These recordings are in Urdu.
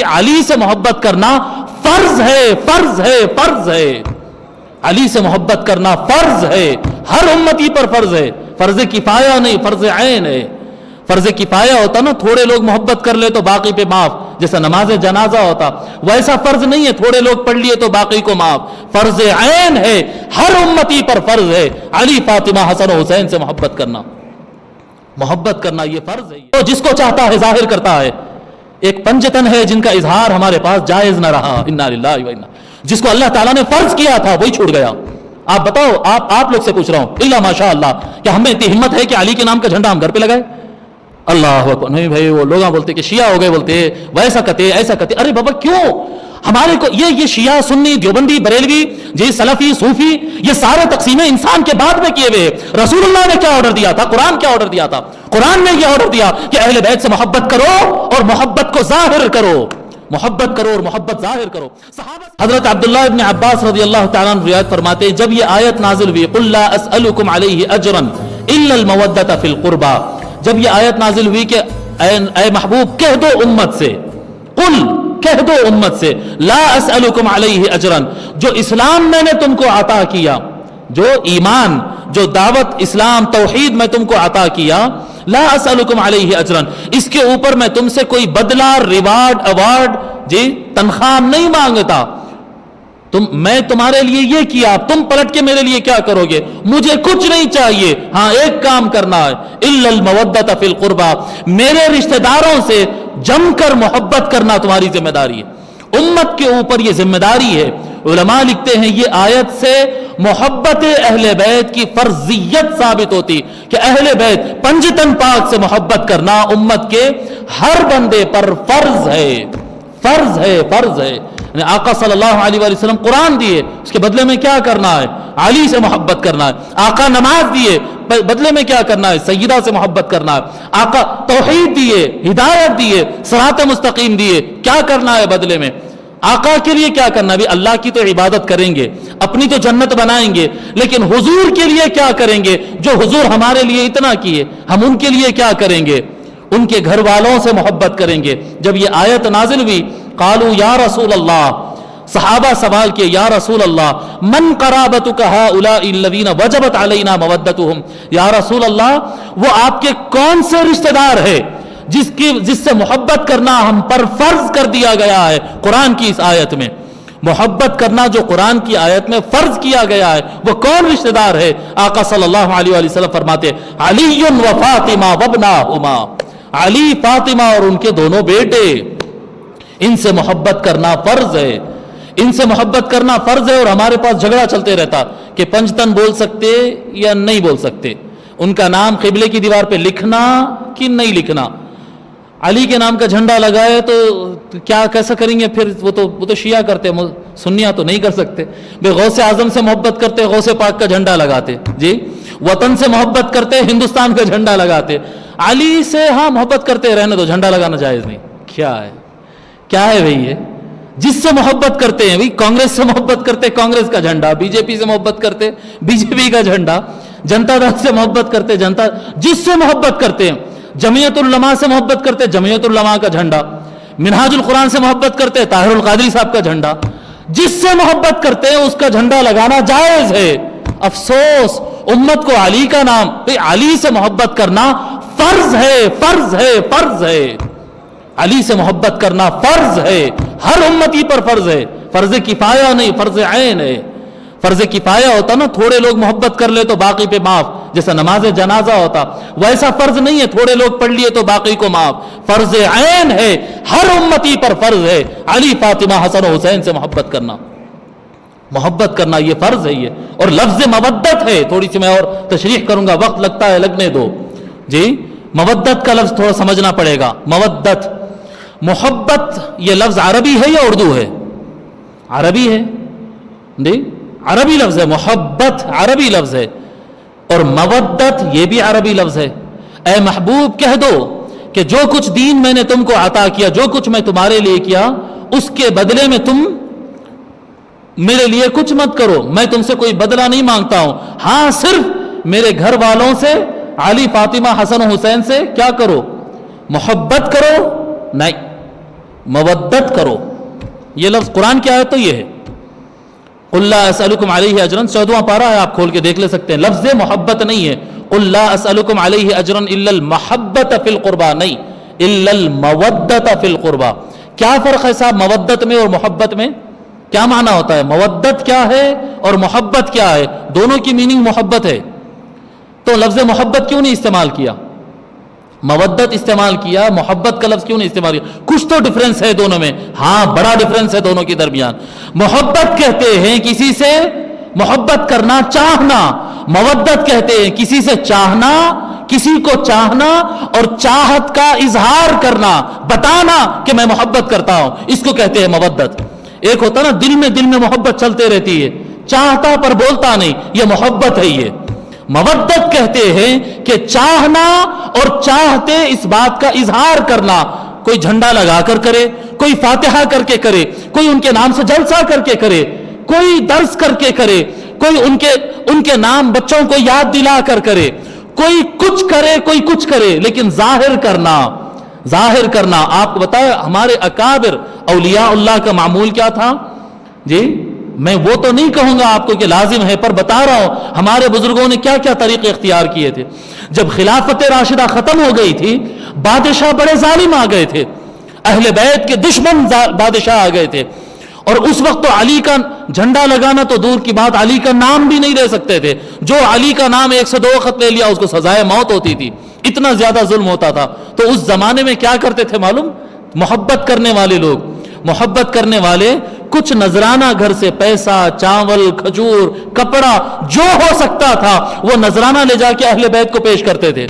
علی سے محبت کرنا فرض ہے، فرض ہے، فرض ہے۔ علی سے محبت کرنا فرض ہے، ہر امتی پر فرض ہے، فرض کفایہ نہیں، فرض عین ہے۔ فرض کفایہ ہوتا نا، تھوڑے لوگ محبت کر لے تو باقی پہ معاف، جیسا نماز جنازہ ہوتا، ویسا فرض نہیں ہے تھوڑے لوگ پڑھ لیے تو باقی کو معاف۔ فرض عین ہے، ہر امتی پر فرض ہے علی، فاطمہ، حسن و حسین سے محبت کرنا۔ محبت کرنا یہ فرض ہے، تو جس کو چاہتا ہے ظاہر کرتا ہے۔ ایک پنجتن ہے جن کا اظہار ہمارے پاس جائز نہ رہا، انا للہ و انا، جس کو اللہ تعالیٰ نے فرض کیا تھا وہی چھوٹ گیا۔ آپ بتاؤ، آپ لوگ سے پوچھ رہا ہوں، الا ماشاء اللہ، کیا ہمیں اتنی ہمت ہے کہ علی کے نام کا جھنڈا ہم گھر پہ لگائے؟ اللہ اکبر، نہیں بھائی، وہ لوگ بولتے کہ شیعہ ہو گئے، بولتے ویسا کہتے ایسا کہتے۔ ارے بابا کیوں؟ ہمارے کو یہ شیعہ، سنی، دیوبندی، بریلوی، جی سلفی، صوفی، یہ سارے تقسیمیں انسان کے بعد میں کیے ہوئے۔ رسول اللہ نے کیا آرڈر دیا تھا؟ قرآن کیا آرڈر دیا تھا؟ قرآن نے یہ آرڈر دیا کہ اہل بیت سے محبت کرو اور محبت کو ظاہر کرو، محبت کرو اور محبت ظاہر کرو۔ حضرت عبداللہ ابن عباس رضی اللہ تعالیٰ عنہ روایت فرماتے ہیں، جب یہ آیت نازل ہوئی، قل لا اسألکم علیہ اجرا الا المودۃ فی القربى، جب یہ آیت نازل ہوئی کہ اے محبوب کہہ دو امت سے، قل کہہ دو امت سے، لا اسألکم علیہ اجرا، جو اسلام میں نے تم کو عطا کیا، جو ایمان، جو دعوت اسلام توحید میں تم کو عطا کیا، لا اسألکم علیہ اجرا، اس کے اوپر میں تم سے کوئی بدلہ، ریوارڈ، ایوارڈ، جی تنخواہ نہیں مانگتا، میں تمہارے لیے یہ کیا، تم پلٹ کے میرے لیے کیا کرو گے؟ مجھے کچھ نہیں چاہیے، ہاں ایک کام کرنا ہے، الا المودۃ فی القربى، میرے رشتہ داروں سے جم کر محبت کرنا تمہاری ذمہ داری ہے، امت کے اوپر یہ ذمہ داری ہے۔ علماء لکھتے ہیں یہ آیت سے محبت اہل بیت کی فرضیت ثابت ہوتی کہ اہل بیت پنجتن پاک سے محبت کرنا امت کے ہر بندے پر فرض ہے، فرض ہے، فرض ہے۔ آقا صلی اللہ علیہ وآلہ وسلم قرآن دیے، اس کے بدلے میں کیا کرنا ہے؟ علی سے محبت کرنا ہے۔ آقا نماز دیے، بدلے میں کیا کرنا ہے؟ سیدہ سے محبت کرنا ہے۔ آقا توحید دیے، ہدایت دیے، صراط مستقیم دیے، کیا کرنا ہے بدلے میں؟ آقا کے لیے کیا کرنا ہے؟ اللہ کی تو عبادت کریں گے، اپنی تو جنت بنائیں گے، لیکن حضور کے لیے کیا کریں گے؟ جو حضور ہمارے لیے اتنا کیے، ہم ان کے لیے کیا کریں گے؟ ان کے گھر والوں سے محبت کریں گے۔ جب یہ آیت نازل ہوئی، قالوا یا رسول اللہ، صحابہ سوال کیے، یا رسول اللہ، من قرابتک ہؤلاء الذین وجبت علینا مودتہم، یا رسول اللہ وہ آپ کے کون سے رشتہ دار ہے جس سے محبت کرنا ہم پر فرض کر دیا گیا ہے؟ قرآن کی اس آیت میں محبت کرنا جو قرآن کی آیت میں فرض کیا گیا ہے، وہ کون رشتہ دار ہے؟ آقا صلی اللہ علیہ وآلہ وسلم فرماتے علی و فاطمہ وابناہما، علی، فاطمہ اور ان کے دونوں بیٹے، ان سے محبت کرنا فرض ہے، ان سے محبت کرنا فرض ہے۔ اور ہمارے پاس جھگڑا چلتے رہتا کہ پنجتن بول سکتے یا نہیں بول سکتے، ان کا نام قبلے کی دیوار پہ لکھنا کہ نہیں لکھنا۔ علی کے نام کا جھنڈا لگائے تو کیا کیسا کریں گے پھر؟ وہ تو شیعہ کرتے، سنیہ تو نہیں کر سکتے۔ بے غوث اعظم سے محبت کرتے، غوث پاک کا جھنڈا لگاتے، جی وطن سے محبت کرتے، ہندوستان کا جھنڈا لگاتے۔ علی سے ہاں محبت کرتے، رہنے دو، جھنڈا لگانا جائز نہیں۔ کیا ہے بھئی یہ؟ جس سے محبت کرتے ہیں، کانگریس سے محبت کرتے، کانگریس کا جھنڈا، بی جے پی سے محبت کرتے، بی جے پی کا جھنڈا، جنتا دل سے محبت کرتے، جس سے محبت کرتے ہیں، جمعیت العلماء سے محبت کرتے، جمعیت العلماء کا جھنڈا، منہاج القرآن سے محبت کرتے، طاہر القادری صاحب کا جھنڈا، جس سے محبت کرتے ہیں اس کا جھنڈا لگانا جائز ہے۔ افسوس امت کو علی کا نام، علی سے محبت کرنا فرض ہے، فرض ہے، فرض ہے، علی سے محبت کرنا فرض ہے، ہر امتی پر فرض ہے، فرض کفایہ نہیں، فرض عین ہے۔ فرض کفایہ ہوتا نا، تھوڑے لوگ محبت کر لے تو باقی پہ معاف، جیسا نماز جنازہ ہوتا، ویسا فرض نہیں ہے تھوڑے لوگ پڑھ لیے تو باقی کو معاف، فرض عین ہے، ہر امتی پر فرض ہے علی، فاطمہ، حسن و حسین سے محبت کرنا، محبت کرنا یہ فرض ہے۔ یہ اور لفظ مودت ہے، تھوڑی سی میں اور تشریح کروں گا، وقت لگتا ہے لگنے دو جی۔ مودت کا لفظ تھوڑا سمجھنا پڑے گا۔ مودت، محبت، یہ لفظ عربی ہے یا اردو ہے؟ عربی ہے جی، عربی لفظ ہے۔ محبت عربی لفظ ہے، اور مودت یہ بھی عربی لفظ ہے۔ اے محبوب کہہ دو کہ جو کچھ دین میں نے تم کو عطا کیا، جو کچھ میں تمہارے لیے کیا، اس کے بدلے میں تم میرے لیے کچھ مت کرو، میں تم سے کوئی بدلہ نہیں مانگتا ہوں، ہاں صرف میرے گھر والوں سے، علی، فاطمہ، حسن و حسین سے کیا کرو؟ محبت کرو۔ نہیں، مودت کرو. یہ لفظ قرآن کی آیت تو یہ ہے. قل لا اسألکم علیہ اجرا، 14واں پارہ ہے، آپ کھول کے دیکھ لے سکتے ہیں. لفظ محبت نہیں ہے. قل لا اسألکم علیہ اجرا الا المحبت فی القربى، نہیں، الا المودت فی القربى. کیا فرق ہے صاحب مودت میں اور محبت میں؟ کیا معنی ہوتا ہے؟ مودت کیا ہے اور محبت کیا ہے؟ دونوں کی میننگ محبت ہے. تو لفظ محبت کیوں نہیں استعمال کیا؟ مودت استعمال کیا، محبت کا لفظ کیوں نہیں استعمال کیا؟ کچھ تو ڈفرنس ہے دونوں میں. ہاں، بڑا ڈفرنس ہے دونوں کے درمیان. محبت کہتے ہیں کسی سے محبت کرنا، چاہنا. مودت کہتے ہیں کسی سے چاہنا، کسی کو چاہنا اور چاہت کا اظہار کرنا، بتانا کہ میں محبت کرتا ہوں. اس کو کہتے ہیں مودت. ایک ہوتا نا دل میں محبت چلتے رہتی ہے، چاہتا پر بولتا نہیں، یہ محبت ہے. یہ مودت کہتے ہیں کہ چاہنا اور چاہتے اس بات کا اظہار کرنا. کوئی جھنڈا لگا کر کرے، کوئی فاتحہ کر کے کرے، کوئی ان کے نام سے جلسہ کر کے کرے، کوئی درس کر کے کرے، کوئی ان کے نام بچوں کو یاد دلا کر کرے، کوئی کچھ کرے، کوئی کچھ کرے، لیکن ظاہر کرنا. آپ کو بتایا ہمارے اکابر اولیاء اللہ کا معمول کیا تھا جی؟ میں وہ تو نہیں کہوں گا آپ کو کہ لازم ہے، پر بتا رہا ہوں ہمارے بزرگوں نے کیا کیا طریقے اختیار کیے تھے. جب خلافت راشدہ ختم ہو گئی تھی، بادشاہ بڑے ظالم آ گئے تھے، اہل بیت کے دشمن بادشاہ آ گئے تھے، اور اس وقت تو علی کا جھنڈا لگانا تو دور کی بات، علی کا نام بھی نہیں لے سکتے تھے. جو علی کا نام 102 وقت لے لیا اس کو سزائے موت ہوتی تھی، اتنا زیادہ ظلم ہوتا تھا. تو اس زمانے میں کیا کرتے تھے معلوم؟ محبت کرنے والے لوگ، محبت کرنے والے کچھ نذرانہ گھر سے پیسہ، چاول، کھجور، کپڑا، جو ہو سکتا تھا وہ نذرانہ لے جا کے اہل بیت کو پیش کرتے تھے.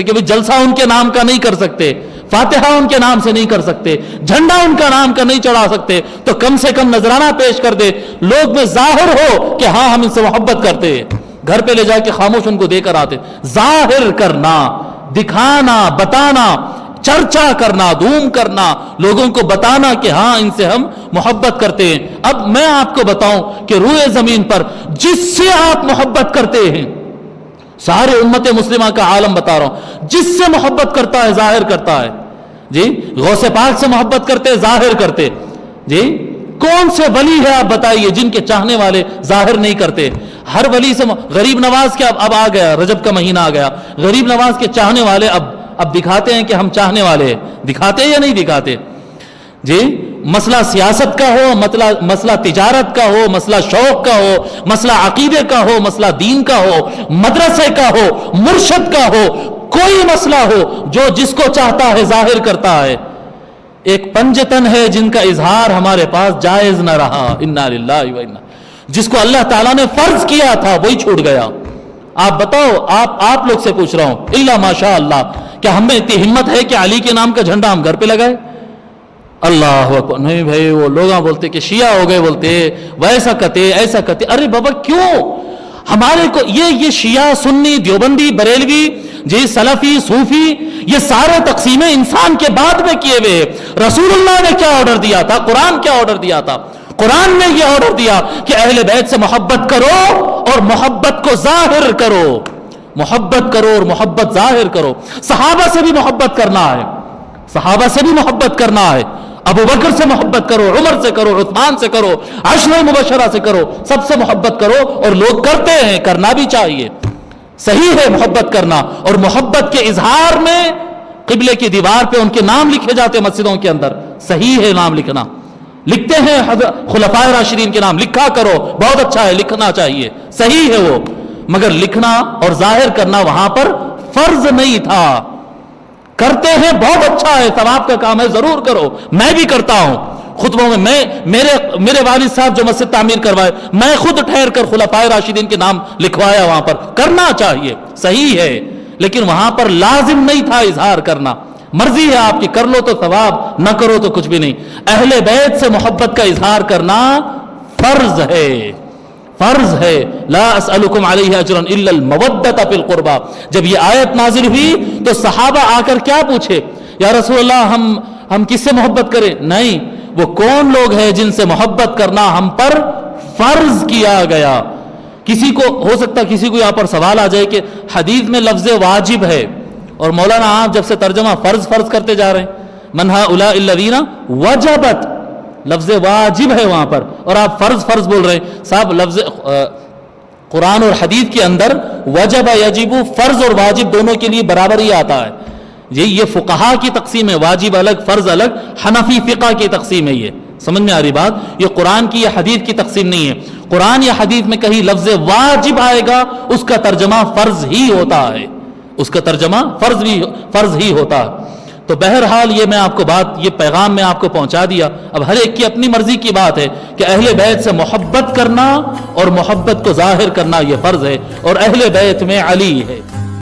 کہ وہ جلسہ ان کے نام کا نہیں کر سکتے، فاتحہ ان کے نام سے نہیں کر سکتے، جھنڈا ان کا نام کا نہیں چڑھا سکتے، تو کم سے کم نذرانہ پیش کر دے، لوگ میں ظاہر ہو کہ ہاں ہم ان سے محبت کرتے ہیں. گھر پہ لے جا کے خاموش ان کو دے کر آتے. ظاہر کرنا، دکھانا، بتانا، چرچا کرنا، دھوم کرنا، لوگوں کو بتانا کہ ہاں ان سے ہم محبت کرتے ہیں. اب میں آپ کو بتاؤں کہ روئے زمین پر جس سے آپ محبت کرتے ہیں، سارے امت مسلمہ کا عالم بتا رہا ہوں، جس سے محبت کرتا ہے ظاہر کرتا ہے جی. غوث پاک سے محبت کرتے، ظاہر کرتے جی. کون سے ولی ہے آپ بتائیے جن کے چاہنے والے ظاہر نہیں کرتے؟ ہر ولی سے غریب نواز کے اب آ گیا، رجب کا مہینہ آ گیا، غریب نواز کے چاہنے والے اب دکھاتے ہیں کہ ہم چاہنے والے ہیں. دکھاتے یا نہیں دکھاتے جی؟ مسئلہ سیاست کا ہو، مسئلہ تجارت کا ہو، مسئلہ شوق کا ہو، مسئلہ عقیدے کا ہو، مسئلہ دین کا ہو، مدرسے کا ہو، مرشد کا ہو، کوئی مسئلہ ہو، جو جس کو چاہتا ہے ظاہر کرتا ہے. ایک پنجتن ہے جن کا اظہار ہمارے پاس جائز نہ رہا. انا للہ و انا، جس کو اللہ تعالیٰ نے فرض کیا تھا وہی چھوٹ گیا. آپ بتاؤ، آپ لوگ سے پوچھ رہا ہوں، الا ماشاء اللہ، کیا ہم میں اتنی ہمت ہے کہ علی کے نام کا جھنڈا ہم گھر پہ لگائے؟ اللہ اکبر. نہیں بھائی، وہ لوگ بولتے کہ شیعہ ہو گئے، بولتے ویسا کہتے ایسا کہتے. ارے بابا کیوں؟ ہمارے کو یہ شیعہ، سنی، دیوبندی، بریلوی جی، سلفی، صوفی، یہ سارے تقسیمیں انسان کے بعد میں کیے ہوئے. رسول اللہ نے کیا آرڈر دیا تھا؟ قرآن کیا آرڈر دیا تھا؟ قرآن نے یہ آرڈر دیا کہ اہل بیت سے محبت کرو اور محبت کو ظاہر کرو. محبت کرو اور محبت ظاہر کرو. صحابہ سے بھی محبت کرنا ہے، صحابہ سے بھی محبت کرنا ہے. ابو بکر سے محبت کرو، عمر سے کرو، عثمان سے کرو، عشرہ مبشرہ سے کرو، سب سے محبت کرو. اور لوگ کرتے ہیں، کرنا بھی چاہیے. صحیح ہے محبت کرنا. اور محبت کے اظہار میں قبلے کی دیوار پہ ان کے نام لکھے جاتے مسجدوں کے اندر. صحیح ہے نام لکھنا، لکھتے ہیں خلفائے راشدین کے نام، لکھا کرو، بہت اچھا ہے، لکھنا چاہیے، صحیح ہے وہ. مگر لکھنا اور ظاہر کرنا وہاں پر فرض نہیں تھا. کرتے ہیں، بہت اچھا ہے، ثواب کا کام ہے، ضرور کرو. میں بھی کرتا ہوں خطبوں میں. میرے والد صاحب جو مسجد تعمیر کروائے، میں خود ٹھہر کر خلفائے راشدین کے نام لکھوایا وہاں پر. کرنا چاہیے، صحیح ہے، لیکن وہاں پر لازم نہیں تھا اظہار کرنا. مرضی ہے آپ کی، کر لو تو ثواب، نہ کرو تو کچھ بھی نہیں. اہل بیت سے محبت کا اظہار کرنا فرض ہے، فرض ہے. لا اسألکم علیہ اجرا الا المودۃ فی القربى. جب یہ آیت نازل ہوئی تو صحابہ آ کر کیا پوچھے؟ یا رسول اللہ ہم کس سے محبت کریں؟ نہیں، وہ کون لوگ ہیں جن سے محبت کرنا ہم پر فرض کیا گیا. کسی کو ہو سکتا کسی کو یہاں پر سوال آ جائے کہ حدیث میں لفظ واجب ہے اور مولانا آپ جب سے ترجمہ فرض کرتے جا رہے ہیں. من هؤلاء الذین وجبت، لفظ واجب ہے وہاں پر، اور آپ فرض فرض بول رہے ہیں صاحب. لفظ قرآن اور حدیث کے اندر وجب یجب فرض اور واجب دونوں کے لیے برابر ہی آتا ہے. یہ فقہا کی تقسیم ہے، واجب الگ فرض الگ، حنفی فقہ کی تقسیم ہے. یہ سمجھ میں آ رہی بات؟ یہ قرآن کی یا حدیث کی تقسیم نہیں ہے. قرآن یا حدیث میں کہیں لفظ واجب آئے گا اس کا ترجمہ فرض ہی ہوتا ہے، اس کا ترجمہ فرض ہی ہوتا ہے. تو بہرحال یہ میں آپ کو بات، یہ پیغام میں آپ کو پہنچا دیا. اب ہر ایک کی اپنی مرضی کی بات ہے کہ اہل بیت سے محبت کرنا اور محبت کو ظاہر کرنا یہ فرض ہے، اور اہل بیت میں علی ہے.